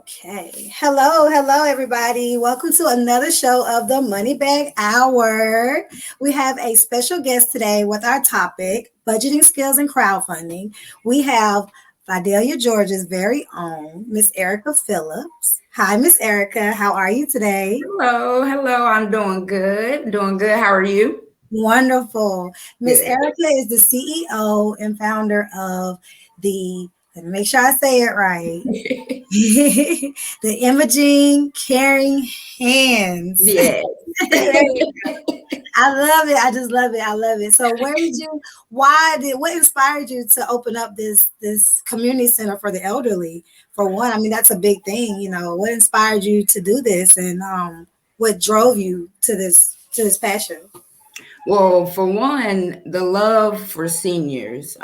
Okay. Hello, everybody. Welcome to another show of the Money Bag Hour. We have a special guest today with our topic, budgeting skills and crowdfunding. We have Vidalia, Georgia's very own Miss Erica Phillips. Hi, Miss Erica. How are you today? Hello. I'm doing good. How are you? Wonderful. Miss Good. Erica is the CEO and founder of let me make sure I say it right. The Imaging Caring Hands. Yes. I love it. I just love it. I love it. So what inspired you to open up this community center for the elderly? For one, I mean, that's a big thing, what inspired you to do this, and what drove you to this passion? Well, for one, the love for seniors.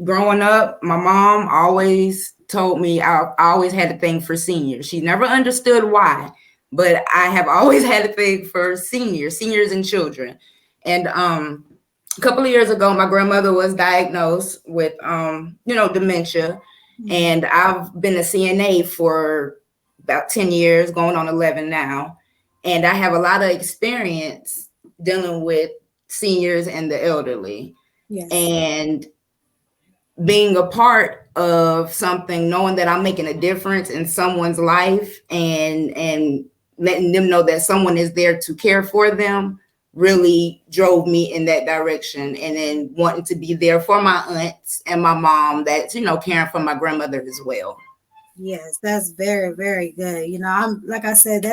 Growing up, my mom always told me I always had a thing for seniors. She never understood why, but I have always had a thing for seniors and children. And a couple of years ago, my grandmother was diagnosed with dementia. Mm-hmm. And I've been a CNA for about 10 years, going on 11 now. And I have a lot of experience dealing with seniors and the elderly. Yes. And being a part of something, knowing that I'm making a difference in someone's life and letting them know that someone is there to care for them really drove me in that direction. And then wanting to be there for my aunts and my mom that's, caring for my grandmother as well. Yes, that's very, very good. I'm, like I said,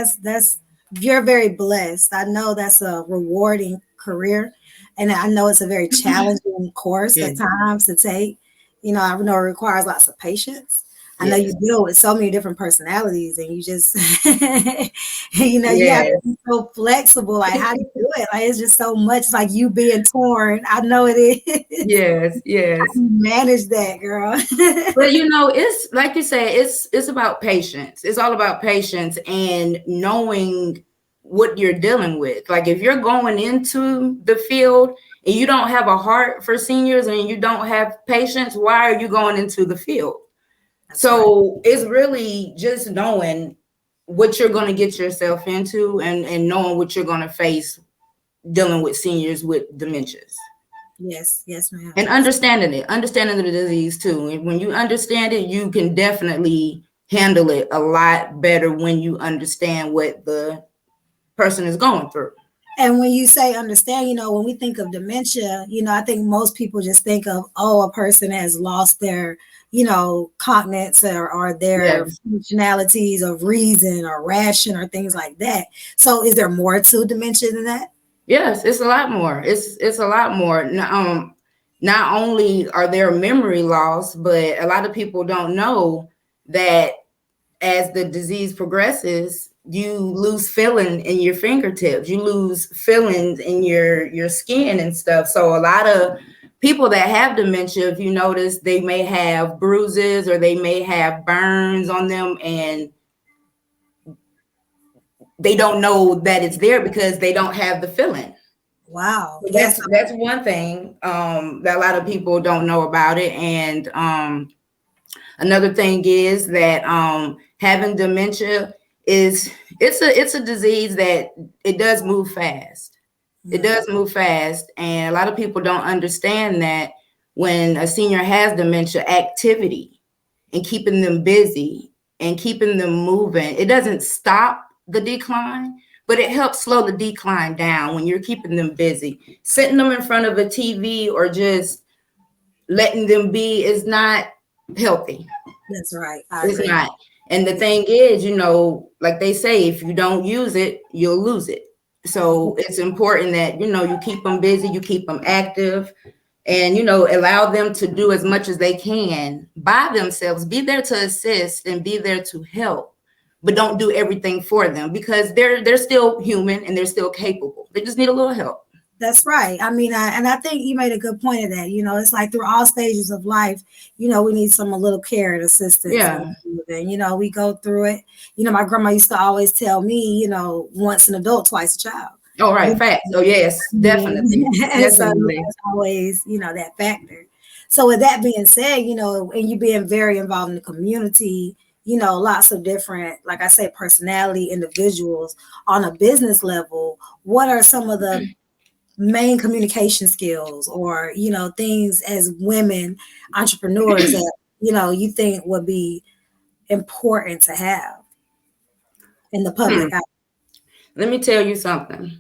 you're very blessed. I know that's a rewarding career, and I know it's a very challenging course at times to take. I know it requires lots of patience. I know you deal with so many different personalities, and you just, you have to be so flexible. Like, how do you do it? Like, it's just so much. Like you being torn. I know it is. Yes. How do you manage that, girl? But it's like you say, it's about patience. It's all about patience and knowing what you're dealing with. Like if you're going into the field and you don't have a heart for seniors and you don't have patience, why are you going into the field? That's so right. It's really just knowing what you're going to get yourself into and knowing what you're going to face dealing with seniors with dementias. Yes, ma'am. And understanding the disease too. And when you understand it, you can definitely handle it a lot better when you understand what the person is going through. And when you say understand, when we think of dementia, I think most people just think of, a person has lost their, cognates or their functionalities of reason or ration or things like that. So is there more to dementia than that? Yes, it's a lot more. It's a lot more. Not only are there memory loss, but a lot of people don't know that as the disease progresses, you lose feeling in your fingertips. You lose feelings in your skin and stuff. So a lot of people that have dementia, if you notice, they may have bruises or they may have burns on them, and they don't know that it's there because they don't have the feeling. Wow. So that's one thing that a lot of people don't know about it. And another thing is that having dementia it's a disease that it does move fast. Mm-hmm. It does move fast. And a lot of people don't understand that when a senior has dementia, activity and keeping them busy and keeping them moving, it doesn't stop the decline, but it helps slow the decline down when you're keeping them busy. Sitting them in front of a TV or just letting them be is not healthy. That's right. It's not. And the thing is, like they say, if you don't use it, you'll lose it. So it's important that, you keep them busy, you keep them active, and, allow them to do as much as they can by themselves. Be there to assist and be there to help, but don't do everything for them because they're still human and they're still capable. They just need a little help. That's right. I mean, I think you made a good point of that. It's like through all stages of life, we need a little care and assistance. Yeah. And, we go through it. My grandma used to always tell me, once an adult, twice a child. Oh, right. Fact. Oh, yes, definitely. And so that's always, that factor. So with that being said, and you being very involved in the community, lots of different, like I say, personality individuals on a business level. What are some of the main communication skills, or things as women entrepreneurs that you think would be important to have in the public eye? Let me tell you something.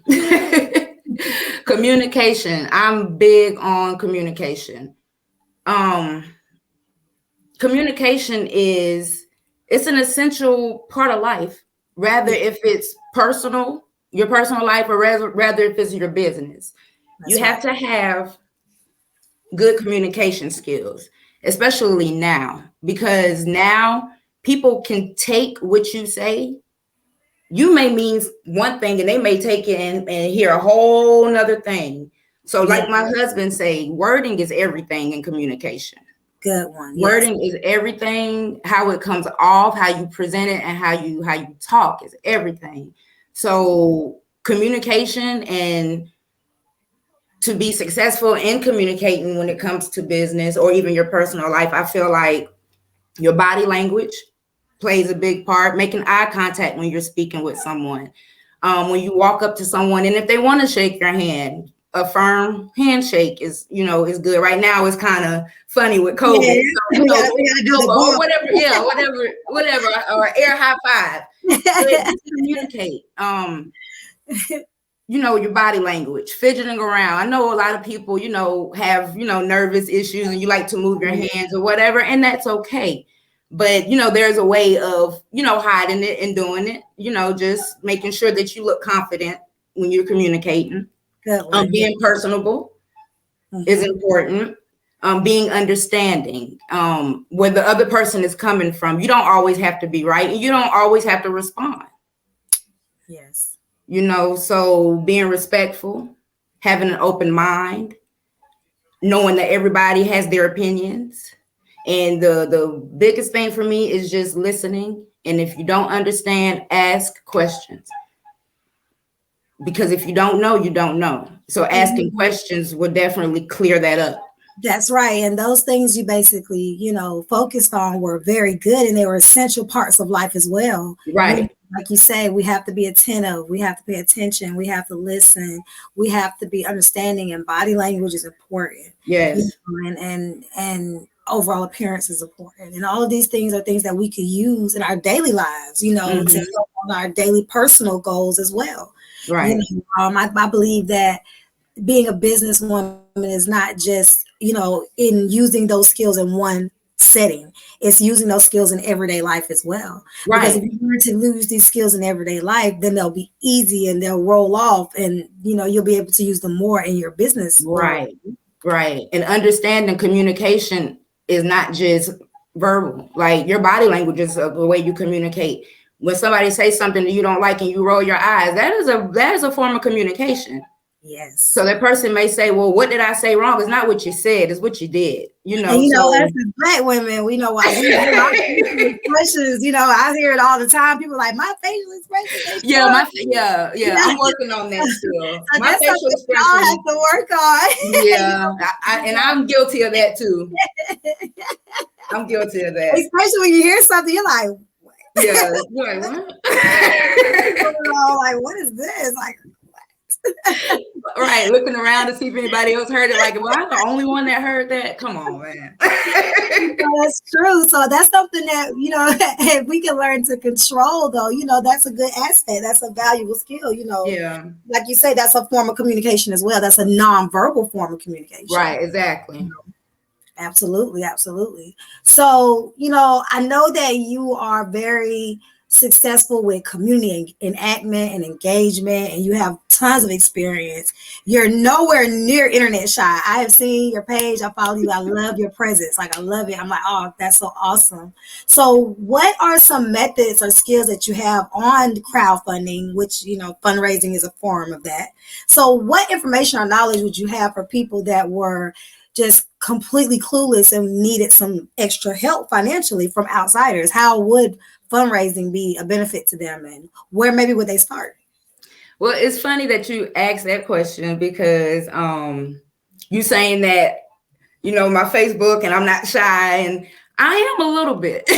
Communication. I'm big on communication. Communication it's an essential part of life, rather if it's personal, your personal life, or rather if it's your business. You have to have good communication skills, especially now, because now people can take what you say. You may mean one thing and they may take it and hear a whole nother thing. So like my husband say, wording is everything in communication. Good one. Wording is everything. How it comes off, how you present it, and how you talk is everything. So communication, and to be successful in communicating when it comes to business or even your personal life, I feel like your body language plays a big part. Making eye contact when you're speaking with someone. When you walk up to someone, and if they want to shake your hand, a firm handshake is good. Right now it's kind of funny with COVID. Yeah, so, or whatever, or air high five. But communicate. Your body language, fidgeting around. I know a lot of people, have, nervous issues, and you like to move your hands or whatever, and that's okay. But, there's a way of, hiding it and doing it, just making sure that you look confident when you're communicating. Being personable is important. Being understanding, where the other person is coming from. You don't always have to be right, and you don't always have to respond. Yes. So being respectful, having an open mind, knowing that everybody has their opinions. And the biggest thing for me is just listening. And if you don't understand, ask questions. Because if you don't know, you don't know. So asking questions will definitely clear that up. That's right. And those things you basically, focused on were very good, and they were essential parts of life as well. Right. Like you say, we have to be attentive. We have to pay attention. We have to listen. We have to be understanding, and body language is important. Yes. And overall appearance is important. And all of these things are things that we could use in our daily lives, to help on our daily personal goals as well. Right. I believe that being a businesswoman is not just, in using those skills in one setting. It's using those skills in everyday life as well. Right. Because if you were to lose these skills in everyday life, then they'll be easy and they'll roll off, and, you'll be able to use them more in your business. Right. Right. And understanding communication is not just verbal. Like, your body language is the way you communicate. When somebody says something that you don't like and you roll your eyes, that is a form of communication. Yes. So that person may say, well, what did I say wrong? It's not what you said, it's what you did. And, us as Black women, we know why we hear expressions. I hear it all the time. People are like, my facial expression. Yeah. I'm working on that still. So my facial expression, I have to work on. Yeah. And I'm guilty of that too. I'm guilty of that. Especially when you hear something, you're like, what? Yeah. You're like, what? Like, what is this? Like, right, looking around to see if anybody else heard it. Like, well, I'm the only one that heard that. Come on, man. That's true. So that's something that if we can learn to control, though, that's a good aspect. That's a valuable skill. Yeah. Like you say, that's a form of communication as well. That's a non-verbal form of communication. Right. Exactly. Absolutely, absolutely. So I know that you are very successful with community enactment and engagement, and you have tons of experience. You're nowhere near internet shy. I have seen your page. I follow you. I love your presence. Like, I love it. I'm like, oh, that's so awesome. So what are some methods or skills that you have on crowdfunding, which, fundraising is a form of that. So what information or knowledge would you have for people that were just completely clueless and needed some extra help financially from outsiders? How would fundraising be a benefit to them, and where maybe would they start? Well, it's funny that you asked that question, because you saying that, my Facebook, and I'm not shy, and I am a little bit.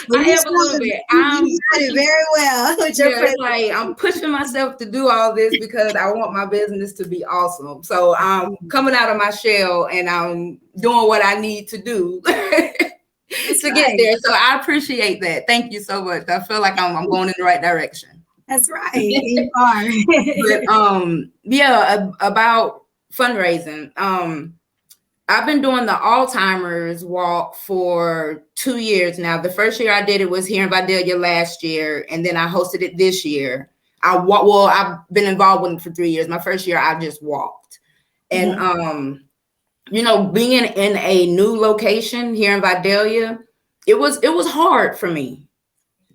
Well, I am a little bit. I'm you got it very well with your yeah, it's like I'm pushing myself to do all this because I want my business to be awesome. So I'm coming out of my shell and I'm doing what I need to do to get there. So I appreciate that. Thank you so much. I feel like I'm going in the right direction. That's right. You are. But yeah, about fundraising. I've been doing the Alzheimer's walk for 2 years now. The first year I did it was here in Vidalia last year, and then I hosted it this year. I've been involved with it for 3 years. My first year I just walked. And being in a new location here in Vidalia, it was hard for me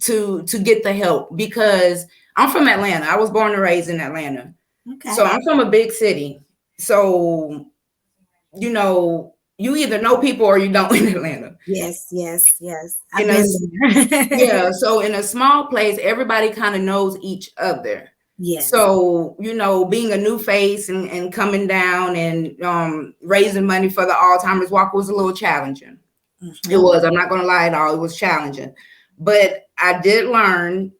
to get the help because I'm from Atlanta. I was born and raised in Atlanta. Okay. So I'm from a big city. So you either know people or you don't in Atlanta. Yes. I've been there. Yeah. So in a small place, everybody kind of knows each other. Yes. So, being a new face and coming down and raising money for the Alzheimer's walk was a little challenging. Mm-hmm. It was. I'm not going to lie at all. It was challenging. But I did learn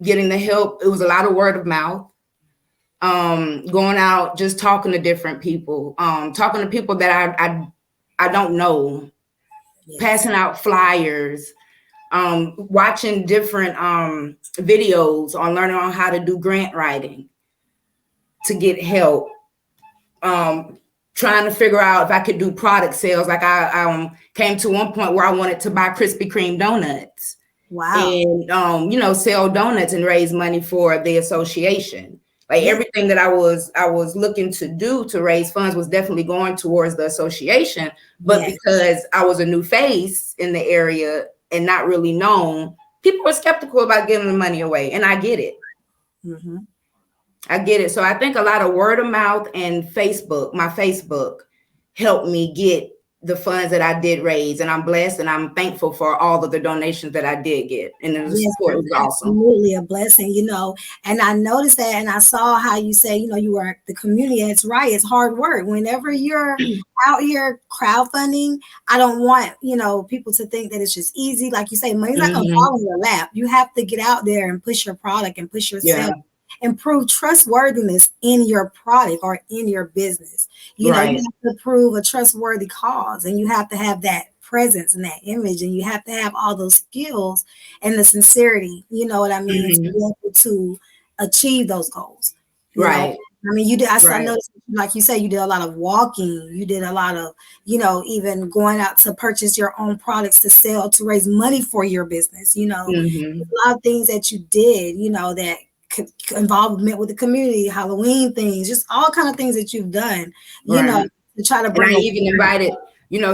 getting the help. It was a lot of word of mouth. Going out, just talking to different people, talking to people that I don't know, yes. Passing out flyers, watching different videos on learning on how to do grant writing to get help, trying to figure out if I could do product sales. Like I came to one point where I wanted to buy Krispy Kreme donuts. Wow. And, sell donuts and raise money for the association. Like everything that I was looking to do to raise funds was definitely going towards the association. But because I was a new face in the area and not really known, people were skeptical about giving the money away. And I get it. Mm-hmm. I get it. So I think a lot of word of mouth and my Facebook helped me get the funds that I did raise, and I'm blessed and I'm thankful for all of the donations that I did get. And the support was awesome. Absolutely a blessing, and I noticed that, and I saw how you say, you were the community, and it's right. It's hard work. Whenever you're out here crowdfunding, I don't want, people to think that it's just easy. Like you say, money's not going to fall in your lap. You have to get out there and push your product and push yourself. Yeah. And prove trustworthiness in your product or in your business. You have to prove a trustworthy cause, and you have to have that presence and that image, and you have to have all those skills and the sincerity, you know what I mean, to be able to achieve those goals. Right. I mean, you did. I noticed, like you said, you did a lot of walking. You did a lot of, even going out to purchase your own products to sell, to raise money for your business. A lot of things that you did, that involvement with the community, Halloween things, just all kind of things that you've done, to try to bring. And I even invited,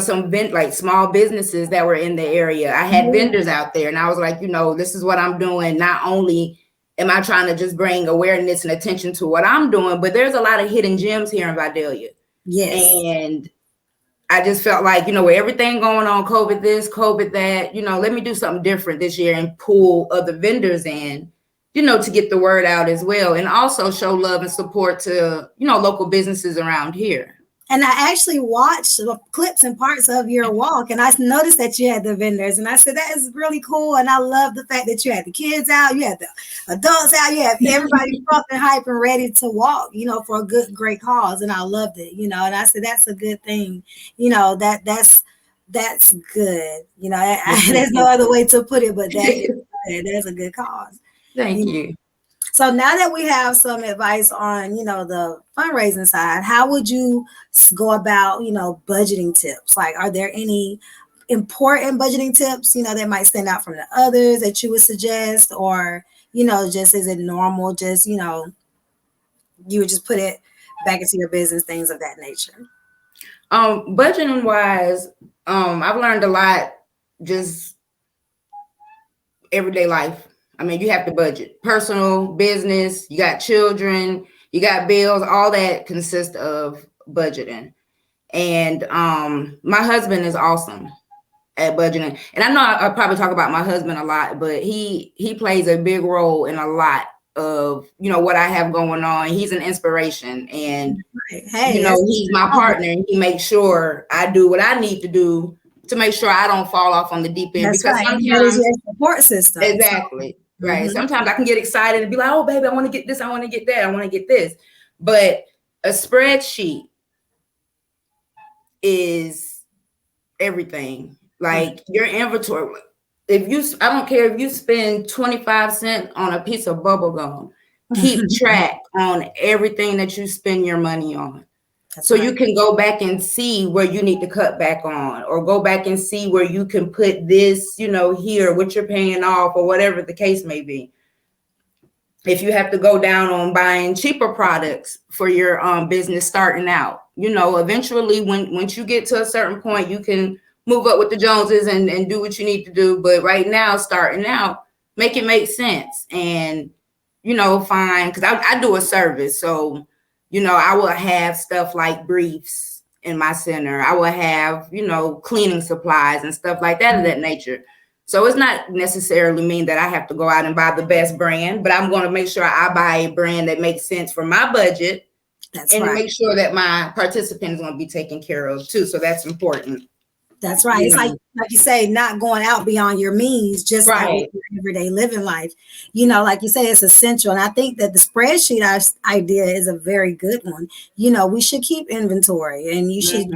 some small businesses that were in the area. I had vendors out there, and I was like, this is what I'm doing. Not only am I trying to just bring awareness and attention to what I'm doing, but there's a lot of hidden gems here in Vidalia. Yes. And I just felt like, with everything going on, COVID this, COVID that, let me do something different this year and pull other vendors in, to get the word out as well. And also show love and support to, local businesses around here. And I actually watched the clips and parts of your walk, and I noticed that you had the vendors, and I said, that is really cool. And I love the fact that you had the kids out, you had the adults out, you had everybody pumped and hype and ready to walk, for a great cause. And I loved it, and I said, that's a good thing, that's good. There's no other way to put it, but that's a good cause. Thank you. So now that we have some advice on, the fundraising side, how would you go about, budgeting tips? Like, are there any important budgeting tips, that might stand out from the others that you would suggest? Or, just is it normal? Just, you would just put it back into your business, things of that nature? Budgeting wise, I've learned a lot just everyday life. I mean, you have to budget. Personal, business, you got children, you got bills, all that consists of budgeting. And my husband is awesome at budgeting. And I know I probably talk about my husband a lot, but he plays a big role in a lot of, what I have going on. He's an inspiration. And, he's my partner, and he makes sure I do what I need to do to make sure I don't fall off on the deep end. That's because right. sometimes That is your support system. exactly. So, right. Sometimes I can get excited and be like, oh baby, I want to get this, I want to get that, I want to get this. But a spreadsheet is everything. Like your inventory. I don't care if you spend 25 cents on a piece of bubble gum, keep track on everything that you spend your money on. So you can go back and see where you need to cut back on, or go back and see where you can put this, here, what you're paying off, or whatever the case may be. If you have to go down on buying cheaper products for your business starting out, eventually once you get to a certain point, you can move up with the Joneses and do what you need to do. But right now, starting out, make it make sense. And, fine, because I do a service. So, I will have stuff like briefs in my center. I will have, cleaning supplies and stuff like that of that nature. So it's not necessarily mean that I have to go out and buy the best brand, but I'm going to make sure I buy a brand that makes sense for my budget. That's and right. Make sure that my participant is going to be taken care of too. So that's important. That's right. It's like you say, not going out beyond your means, just right. Everyday living life. Like you say, it's essential. And I think that the spreadsheet idea is a very good one. We should keep inventory, and you should,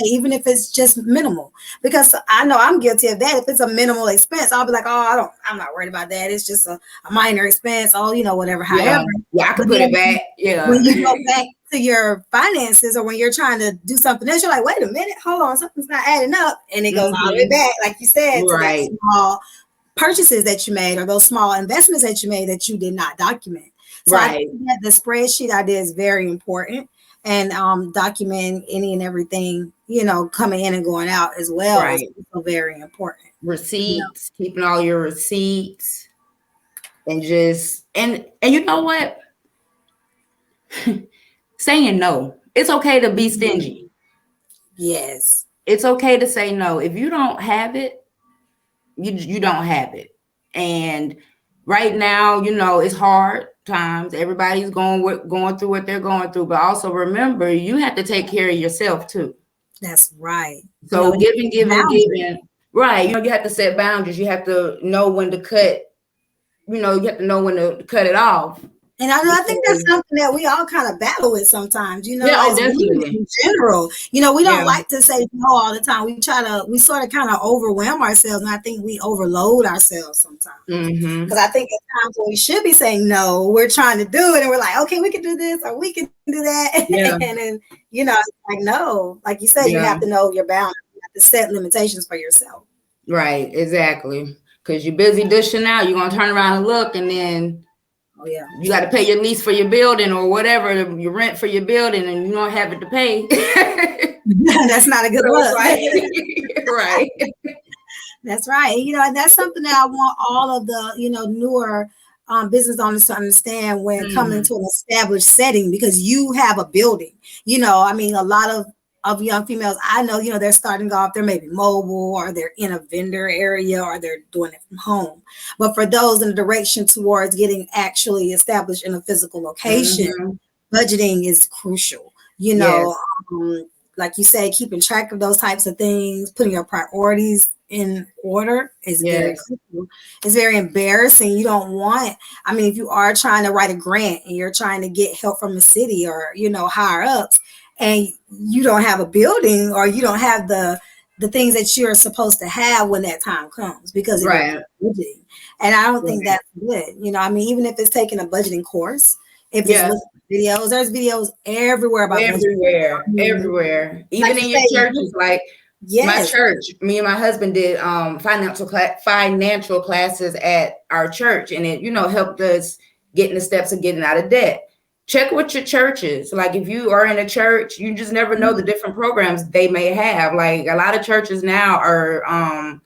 even if it's just minimal, because I know I'm guilty of that. If it's a minimal expense, I'll be like, oh, I'm not worried about that. It's just a minor expense. Oh, whatever. However, I can put it back. Yeah. When you go back to your finances, or when you're trying to do something else, you're like, wait a minute, hold on, something's not adding up, and it goes all the way back, like you said, right. to that small purchases that you made, or those small investments that you made that you did not document. So right. I think that the spreadsheet idea is very important, and documenting any and everything, coming in and going out as well right. is also very important. Receipts, keeping all your receipts, and just and you know what? Saying no. It's okay to be stingy. Yes. It's okay to say no. If you don't have it, you don't have it. And right now, it's hard times. Everybody's going through what they're going through. But also remember, you have to take care of yourself too. That's right. So giving. Right. You have to set boundaries. You have to know when to cut. You have to know when to cut it off. And I think that's something that we all kind of battle with sometimes, definitely. In general, we don't like to say no all the time. We sort of kind of overwhelm ourselves. And I think we overload ourselves sometimes. Because I think at times when we should be saying no, we're trying to do it. And we're like, okay, we can do this, or we can do that. Yeah. And then, it's like, no, like you said, you have to know your boundaries. You have to set limitations for yourself. Right. Exactly. Because you're busy dishing out. You're going to turn around and look, and then you got to pay your lease for your building, or whatever, your rent for your building, and you don't have it to pay. That's not a good look. Right. That's right. And that's something that I want all of the, newer business owners to understand when coming to an established setting, because you have a building. A lot of young females, I know, they're starting off, they're maybe mobile, or they're in a vendor area, or they're doing it from home. But for those in the direction towards getting actually established in a physical location, budgeting is crucial. Like you say, keeping track of those types of things, putting your priorities in order is very crucial. It's very embarrassing. You don't want, if you are trying to write a grant and you're trying to get help from the city, or, higher ups, and you don't have a building, or you don't have the things that you're supposed to have when that time comes, because of your budgeting. And I don't think that's good. Even if it's taking a budgeting course, if it's looking at videos, there's videos everywhere about everywhere. Even like in your churches, like my church, me and my husband did financial classes at our church, and it, helped us get in the steps of getting out of debt. Check what your church is. Like, if you are in a church, you just never know the different programs they may have. Like, a lot of churches now are,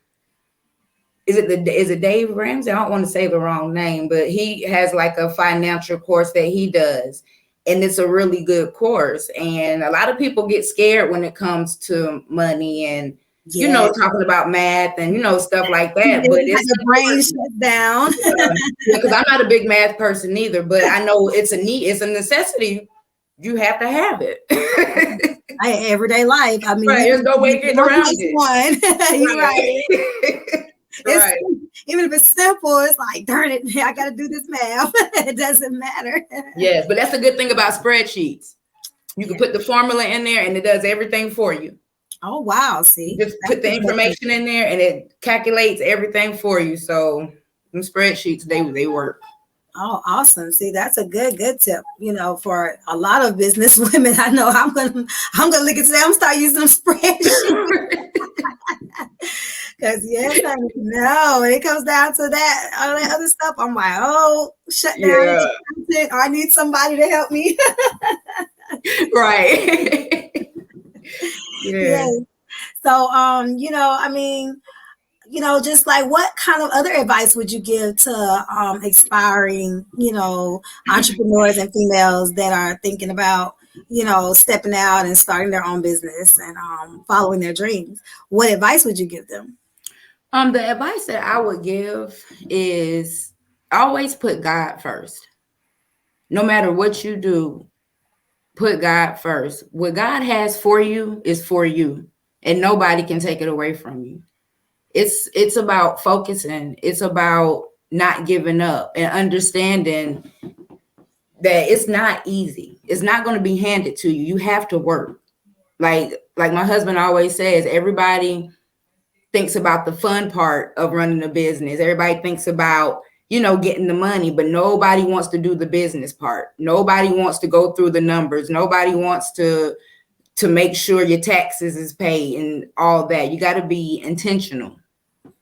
is it Dave Ramsey? I don't want to say the wrong name, but he has like a financial course that he does. And it's a really good course. And a lot of people get scared when it comes to money and, talking about math and, stuff like that. But it's the brain shuts down. Because I'm not a big math person either, but I know it's a necessity. You have to have it. everyday life. I mean, Right, there's no way getting around it. One. You're right. Right. Even if it's simple, it's like, darn it, I got to do this math. It doesn't matter. Yes, but that's the good thing about spreadsheets. You can put the formula in there and it does everything for you. Oh, wow. See, just put the information in there and it calculates everything for you. So them spreadsheets, they work. Oh, awesome. See, that's a good tip, for a lot of business women. I know I'm gonna look and say, I'm gonna start using them spreadsheets. Because no, when it comes down to that, all that other stuff, I'm like, oh, shut down. Yeah. I need somebody to help me. Right. Yeah. So, I mean, just like what kind of other advice would you give to aspiring, entrepreneurs and females that are thinking about, stepping out and starting their own business and following their dreams? What advice would you give them? The advice that I would give is always put God first. No matter what you do, put God first. What God has for you is for you, and nobody can take it away from you. It's about focusing. It's about not giving up and understanding that it's not easy. It's not going to be handed to you. You have to work. Like my husband always says, everybody thinks about the fun part of running a business. Everybody thinks about, getting the money, but nobody wants to do the business part. Nobody wants to go through the numbers. Nobody wants to make sure your taxes is paid and all that. You got to be intentional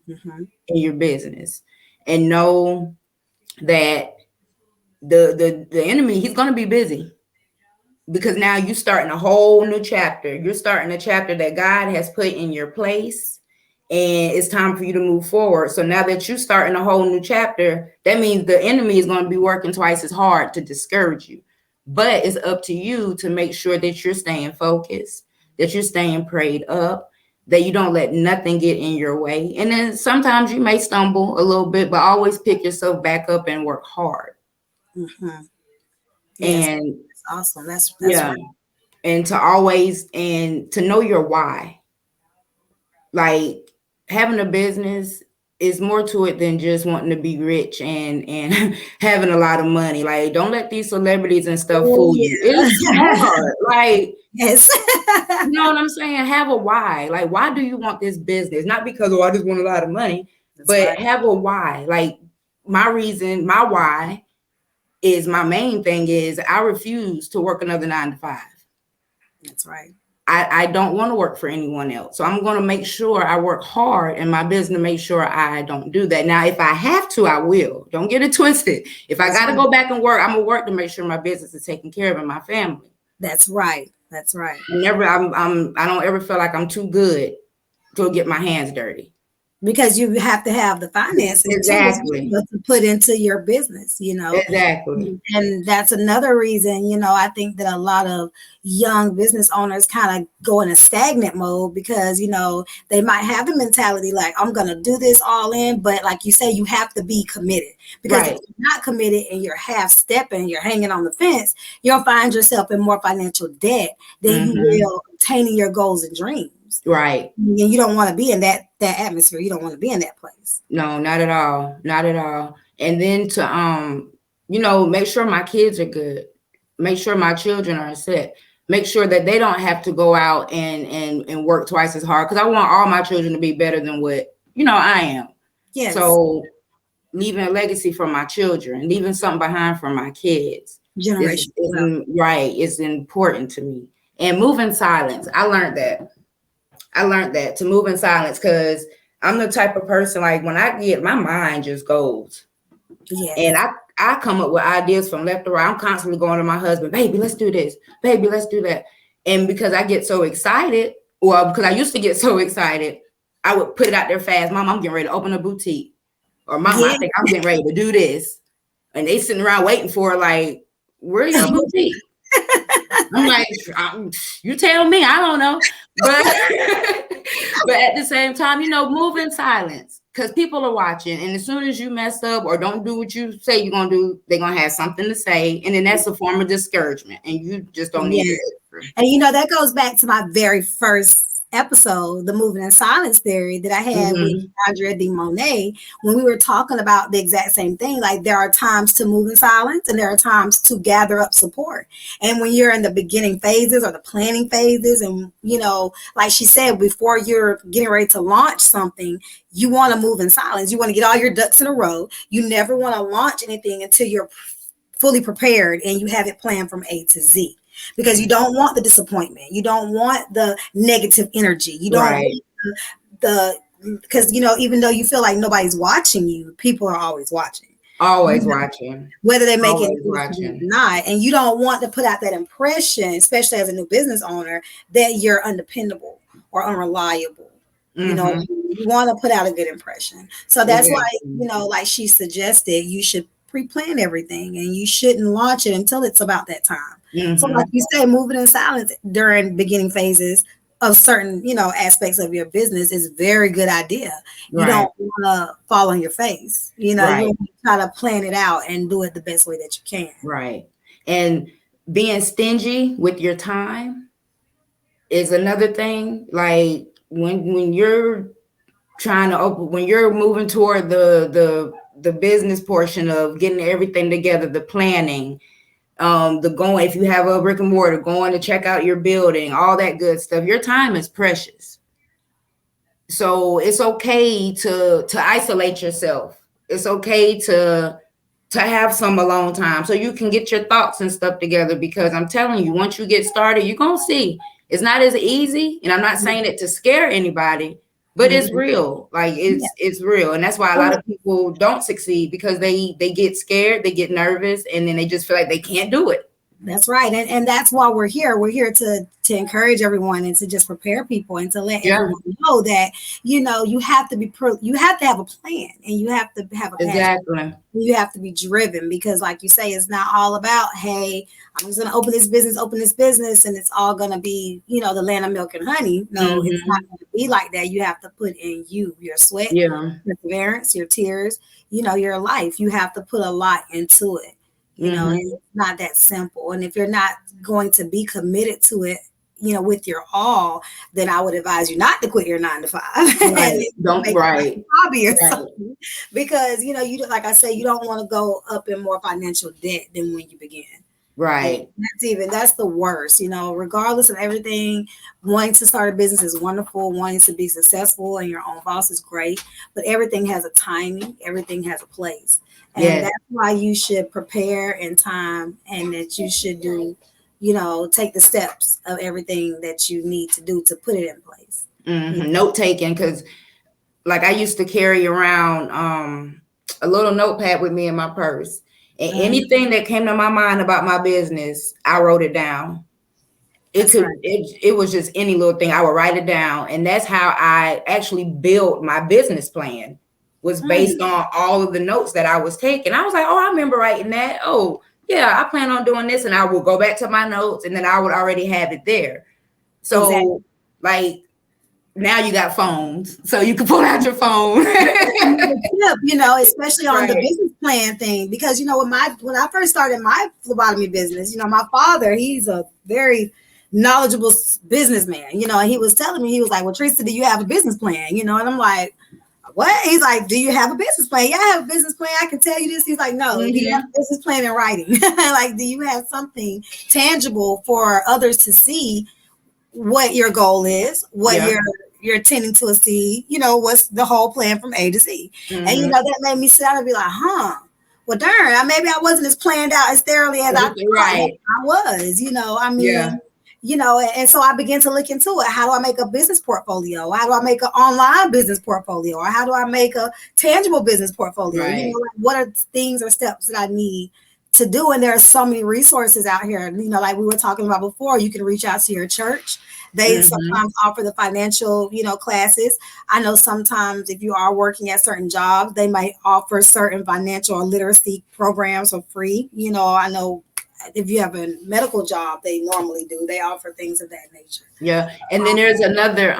in your business and know that the enemy, he's going to be busy, because now you're starting a whole new chapter. You're starting a chapter that God has put in your place, and it's time for you to move forward. So now that you're starting a whole new chapter, that means the enemy is going to be working twice as hard to discourage you. But it's up to you to make sure that you're staying focused, that you're staying prayed up, that you don't let nothing get in your way. And then sometimes you may stumble a little bit, but always pick yourself back up and work hard. Mm-hmm. Yes, and that's awesome. That's yeah. Right. And to know your why. Like, having a business is more to it than just wanting to be rich and having a lot of money. Like, don't let these celebrities and stuff fool you. It's hard. Like, yes. You know what I'm saying? Have a why. Like, why do you want this business? Not because, I just want a lot of money. That's but right. Have a why. Like, my reason, my why is, my main thing is, I refuse to work another 9 to 5. That's right. I don't want to work for anyone else. So I'm going to make sure I work hard in my business to make sure I don't do that. Now, if I have to, I will. Don't get it twisted. If I got to go back and work, I'm going to work to make sure my business is taken care of and my family. That's right. That's right. I don't ever feel like I'm too good to get my hands dirty. Because you have to have the finances exactly to put into your business, Exactly. And that's another reason, I think that a lot of young business owners kind of go in a stagnant mode because, they might have the mentality like, I'm going to do this all in. But like you say, you have to be committed, because if you're not committed and you're half stepping, you're hanging on the fence, you'll find yourself in more financial debt than you will obtaining your goals and dreams. Right. And you don't want to be in that atmosphere. You don't want to be in that place. No, not at all. Not at all. And then to, make sure my kids are good. Make sure my children are set. Make sure that they don't have to go out and work twice as hard. Because I want all my children to be better than what, I am. Yes. So leaving a legacy for my children, leaving something behind for my kids. Generation. Right. It's important to me. And move in silence. I learned that to move in silence, because I'm the type of person, like, when I get, my mind just goes. Yes. And I come up with ideas from left to right. I'm constantly going to my husband, baby, let's do this. Baby, let's do that. And because I get so excited, because I used to get so excited, I would put it out there fast. Mom, I'm getting ready to open a boutique. Or Mom, I think I'm getting ready to do this. And they sitting around waiting for, like, where's your boutique? I'm like, you tell me, I don't know. But at the same time, move in silence, because people are watching. And as soon as you mess up or don't do what you say you're going to do, they're going to have something to say. And then that's a form of discouragement. And you just don't need it And you know, that goes back to my very first episode, the moving in silence theory that I had with Andrea de Monet, when we were talking about the exact same thing. Like, there are times to move in silence and there are times to gather up support. And when you're in the beginning phases or the planning phases, and you know, like she said, before you're getting ready to launch something, you want to move in silence. You want to get all your ducks in a row. You never want to launch anything until you're fully prepared and you have it planned from A to Z, because you don't want the disappointment. You don't want the negative energy. You don't want the because, you know, even though you feel like nobody's watching you, people are always watching. Always watching. Whether they make it or not. And you don't want to put out that impression, especially as a new business owner, that you're undependable or unreliable. You know, you want to put out a good impression. So that's why, you know, like she suggested, you should pre-plan everything and you shouldn't launch it until it's about that time. So like you say, moving in silence during beginning phases of certain, you know, aspects of your business is a very good idea. You don't want to fall on your face. You know, you want to try to plan it out and do it the best way that you can. Right. And being stingy with your time is another thing. Like when you're trying to open, when you're moving toward the business portion of getting everything together, the planning, the going, if you have a brick and mortar, going to check out your building, all that good stuff, your time is precious. So it's okay to isolate yourself. It's okay to have some alone time so you can get your thoughts and stuff together, because I'm telling you, once you get started, you're going to see it's not as easy. And I'm not saying it to scare anybody, but it's real. Like it's real. And that's why a lot of people don't succeed, because they get scared, they get nervous, and then they just feel like they can't do it. That's right. And that's why we're here. We're here to encourage everyone and to just prepare people and to let everyone know that, you know, you have to you have to have a plan, and you have to have a passion. You have to be driven, because like you say, it's not all about, hey, I'm just going to open this business and it's all going to be, you know, the land of milk and honey. No, it's not going to be like that. You have to put in your sweat, your perseverance, your tears, you know, your life. You have to put a lot into it. You know, and it's not that simple. And if you're not going to be committed to it, you know, with your all, then I would advise you not to quit your 9 to 5. Don't a hobby or something. Because, you know, you, like I say, you don't want to go up in more financial debt than when you began. Right. And that's the worst, you know, regardless of everything. Wanting to start a business is wonderful. Wanting to be successful and your own boss is great. But everything has a timing. Everything has a place. And that's why you should prepare in time, and that you should do, you know, take the steps of everything that you need to do to put it in place. Note taking, because like I used to carry around a little notepad with me in my purse. And anything that came to my mind about my business, I wrote it down. It was just any little thing. I would write it down. And that's how I actually built my business plan, was based on all of the notes that I was taking. I was like, oh, I remember writing that. Oh, yeah, I plan on doing this. And I will go back to my notes, and then I would already have it there. So like, now you got phones, so you can pull out your phone. You know, especially on the business plan thing, because, you know, when I first started my phlebotomy business, you know, my father, he's a very knowledgeable businessman, you know, and he was telling me, he was like, well, Teresa, do you have a business plan? You know, and I'm like, what? He's like, do you have a business plan? Yeah, I have a business plan. I can tell you this. He's like, no, do you have a business plan in writing? Like, do you have something tangible for others to see what your goal is, what you're tending to see, you know, what's the whole plan from A to Z. And, you know, that made me sit down and be like, well, darn, maybe I wasn't as planned out as thoroughly as I was, you know, I mean, you know, and so I began to look into it. How do I make a business portfolio? How do I make an online business portfolio? Or how do I make a tangible business portfolio? You know, like, what are things or steps that I need to do? And there are so many resources out here, you know, like we were talking about before. You can reach out to your church. They sometimes offer the financial, you know, classes. I know sometimes if you are working at certain jobs, they might offer certain financial or literacy programs for free. You know, I know if you have a medical job, they normally do. They offer things of that nature. Yeah. And then there's another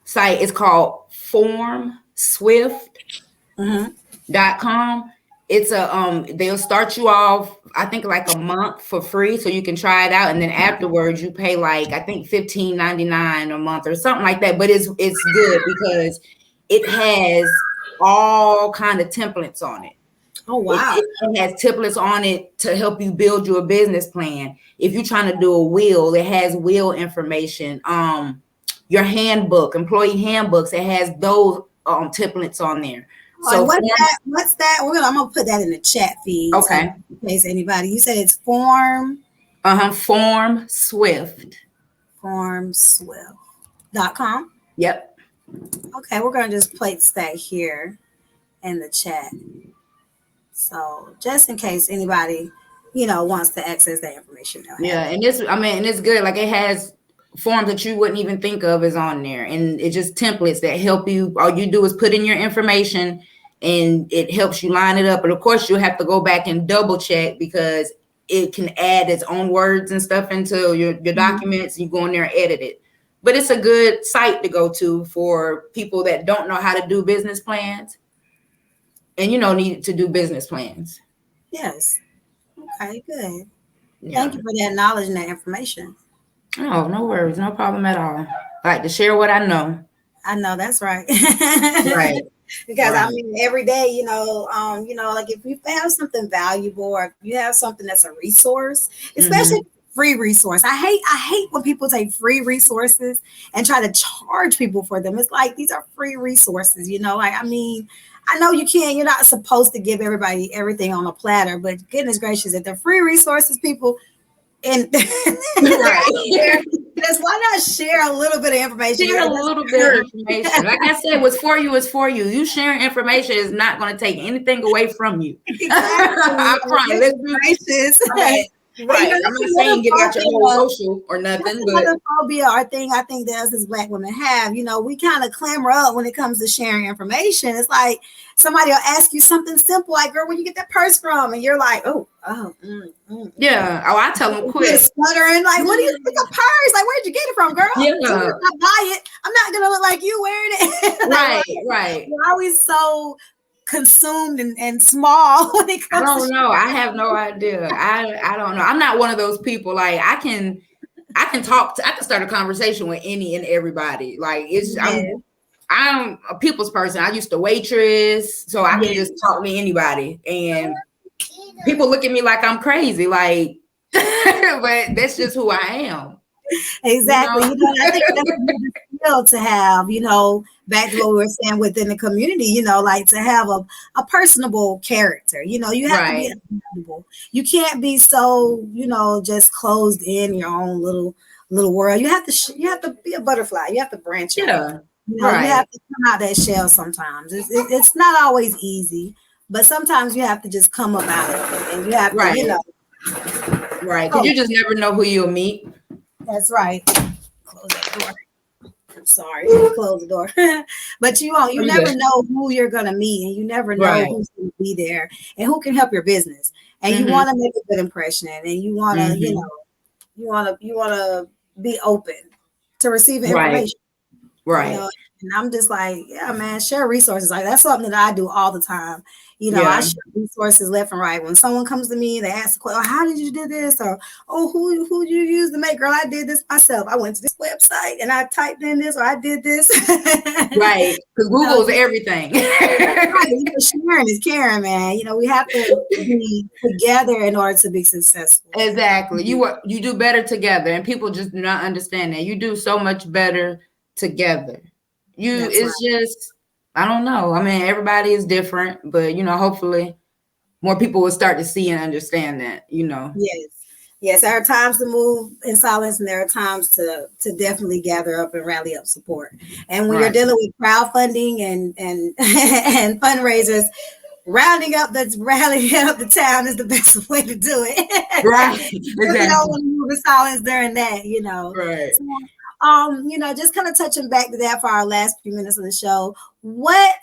site. It's called FormSwift.com. it's a they'll start you off, I think, like a month for free, so you can try it out, and then afterwards you pay like, I think, $15.99 a month or something like that. But it's good because it has all kind of templates on it. Oh, wow. It has templates on it to help you build your business plan. If you're trying to do a will, it has will information. Your handbook, employee handbooks, it has those templates on there. So what's that? I'm gonna put that in the chat feed. Okay. So in case anybody, you said it's FormSwift. FormSwift.com. Yep. Okay, we're gonna just place that here in the chat. So just in case anybody, wants to access that information. Yeah, and it's good. Like, it has forms that you wouldn't even think of is on there, and it's just templates that help you. All you do is put in your information, and it helps you line it up. But of course, you'll have to go back and double check because it can add its own words and stuff into your documents. You go in there and edit it. But it's a good site to go to for people that don't know how to do business plans, and need to do business plans. Yes. Okay, good. Yeah. Thank you for that knowledge and that information. Oh, no worries. No problem at all. I like to share what I know. I know, that's right. Right. Because every day, like if you have something valuable or if you have something that's a resource, especially free resource. I hate when people take free resources and try to charge people for them. It's like, these are free resources, I know you're not supposed to give everybody everything on a platter, but goodness gracious, if they're free resources, people, and why not share a little bit of information? Share a little bit of information. Like I said, what's for you is for you. You sharing information is not going to take anything away from you. Exactly. I promise. Right. I'm not saying get out your whole social or nothing, but phobia or thing I think that us as Black women have, we kind of clamor up when it comes to sharing information. It's like somebody will ask you something simple, like, "Girl, where you get that purse from?" And you're like, yeah. Oh, I tell them quick. Stuttering, like, "What do you think a purse? Like, where'd you get it from, girl?" Yeah. So if I buy it, I'm not gonna look like you wearing it. Right. You're always so consumed and small when it comes. I don't know. I have no idea. I don't know. I'm not one of those people. Like, I can talk. I can start a conversation with any and everybody. Like, I'm a people's person. I used to waitress, so I can just talk to anybody. And people look at me like I'm crazy. Like, but that's just who I am. Exactly. I think that's a good skill to have, back to what we were saying within the community, like to have a personable character. You have to be understandable. You can't be so, just closed in your own little world. You have to be a butterfly. You have to branch out. You have to come out that shell sometimes. It's not always easy, but sometimes you have to just come up out of it, and you have to, Right. Because you just never know who you'll meet. That's right. Close that door. I'm sorry. Close the door. But you never know who you're gonna meet, and you never know who's gonna be there and who can help your business. And you want to make a good impression, and you want to, you want to be open to receiving information. Right. And I'm just like, yeah, man, share resources. Like, that's something that I do all the time. I share resources left and right. When someone comes to me, they ask, "Oh, how did you do this?" Or, "Oh, who did you use to make?" "Girl, I did this myself. I went to this website and I typed in this, or I did this." Right. Because Google's everything. Sharing is caring, man. We have to be together in order to be successful. Exactly. You do better together, and people just do not understand that. You do so much better together. Just, I don't know. I mean, everybody is different, but hopefully more people will start to see and understand that, Yes. There are times to move in silence, and there are times to definitely gather up and rally up support. And when you're dealing with crowdfunding and and fundraisers, rallying up the town is the best way to do it. Right. Exactly. You don't want to move in silence during that, Right. So, just kind of touching back to that for our last few minutes of the show. What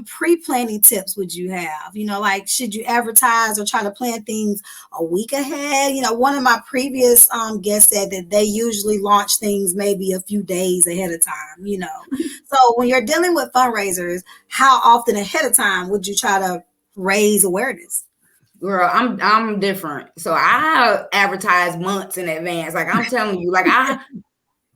pre-planning tips would you have? Like, should you advertise or try to plan things a week ahead? One of my previous guests said that they usually launch things maybe a few days ahead of time, So when you're dealing with fundraisers, how often ahead of time would you try to raise awareness. Girl, I'm different. So I advertise months in advance. Like I'm telling you, like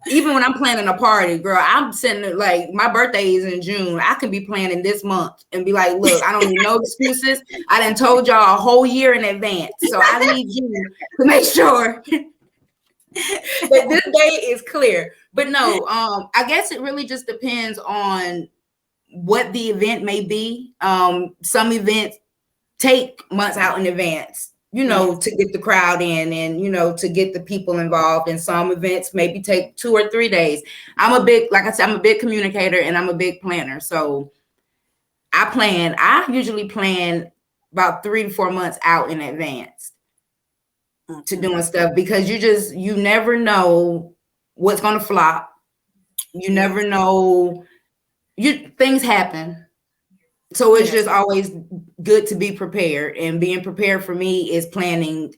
even when I'm planning a party, girl, I'm sending like my birthday is in June. I can be planning this month and be like, look, I don't need no excuses. I done told y'all a whole year in advance. So I need you to make sure that this day is clear. But no, I guess it really just depends on what the event may be. Some events take months out in advance, to get the crowd in and, to get the people involved. And some events maybe take 2 or 3 days. Like I said, I'm a big communicator and I'm a big planner. So I usually plan about 3 to 4 months out in advance to doing stuff, because you never know what's going to flop. You never know, things happen. So it's just always good to be prepared, and being prepared for me is planning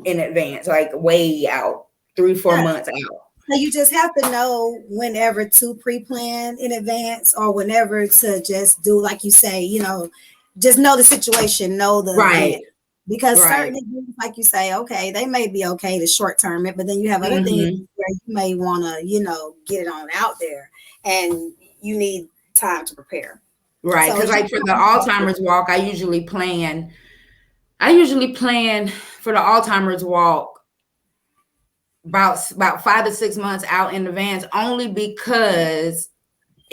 in advance, like way out, 3 to 4 months out. So you just have to know whenever to pre-plan in advance, or whenever to just do, like you say, just know the situation, know the event. Because certain events, like you say, okay, they may be okay to short term it, but then you have other things where you may want to, get it on out there, and you need time to prepare. Right, because like for the Alzheimer's walk, I usually plan for the Alzheimer's walk about 5 to 6 months out in advance, only because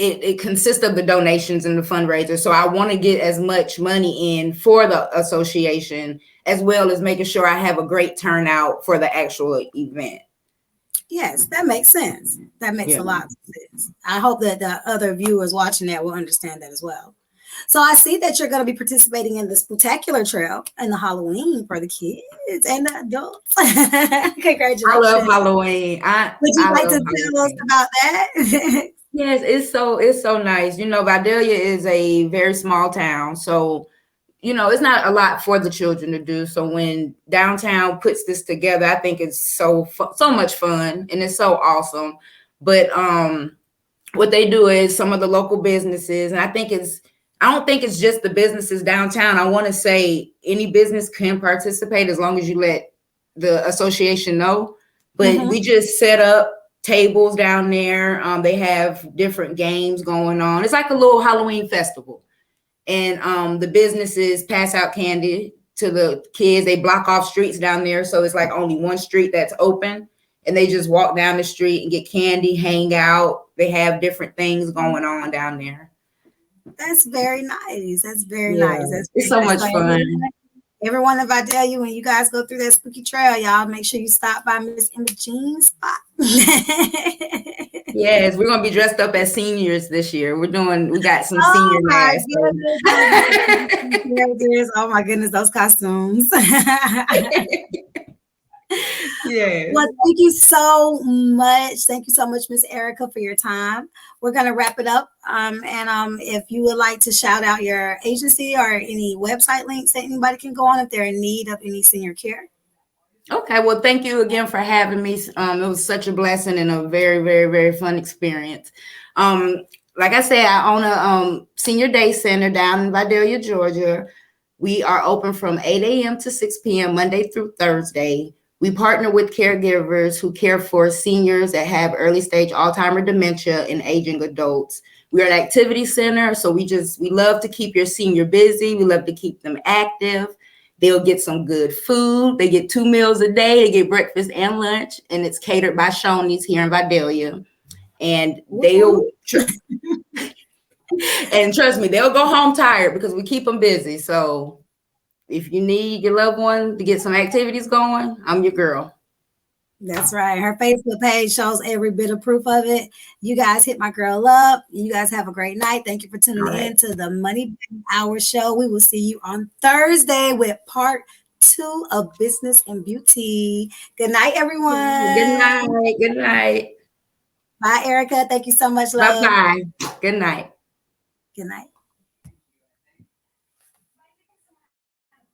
it consists of the donations and the fundraiser. So I want to get as much money in for the association, as well as making sure I have a great turnout for the actual event. Yes, that makes sense. That makes a lot of sense. I hope that the other viewers watching that will understand that as well. So I see that you're going to be participating in the Spectacular Trail and the Halloween for the kids and the adults. Congratulations. I love Halloween. Would you like to tell us about that? Yes, it's so nice. Vidalia is a very small town. So, it's not a lot for the children to do. So when downtown puts this together, I think it's so much fun, and it's so awesome. But what they do is some of the local businesses, and I don't think it's just the businesses downtown. I want to say any business can participate as long as you let the association know. But we just set up tables down there. They have different games going on. It's like a little Halloween festival. And the businesses pass out candy to the kids. They block off streets down there. So it's like only one street that's open. And they just walk down the street and get candy, hang out. They have different things going on down there. That's very nice. That's very nice. It's so much fun. Everyone in Vidalia, when you guys go through that spooky trail, y'all make sure you stop by Miss Imogene's spot. Yes, we're gonna be dressed up as seniors this year. We got some senior masks. Oh my goodness, those costumes. Yeah. Well, thank you so much. Thank you so much, Miss Erica, for your time. We're gonna wrap it up. And if you would like to shout out your agency or any website links that anybody can go on if they're in need of any senior care. Okay, well, thank you again for having me. It was such a blessing and a very, very, very fun experience. Like I said, I own a senior day center down in Vidalia, Georgia. We are open from 8 a.m. to 6 p.m. Monday through Thursday. We partner with caregivers who care for seniors that have early stage Alzheimer's, dementia, and aging adults. We're an activity center, so we love to keep your senior busy. We love to keep them active. They'll get some good food. They get 2 meals a day. They get breakfast and lunch, and it's catered by Shoney's here in Vidalia. And and trust me, they'll go home tired because we keep them busy. So if you need your loved one to get some activities going, I'm your girl. That's right. Her Facebook page shows every bit of proof of it. You guys hit my girl up. You guys have a great night. Thank you for tuning in to the Money Hour Show. We will see you on Thursday with part 2 of Business and Beauty. Good night, everyone. Good night. Good night. Bye, Erica. Thank you so much, love. Bye-bye. Good night. Good night.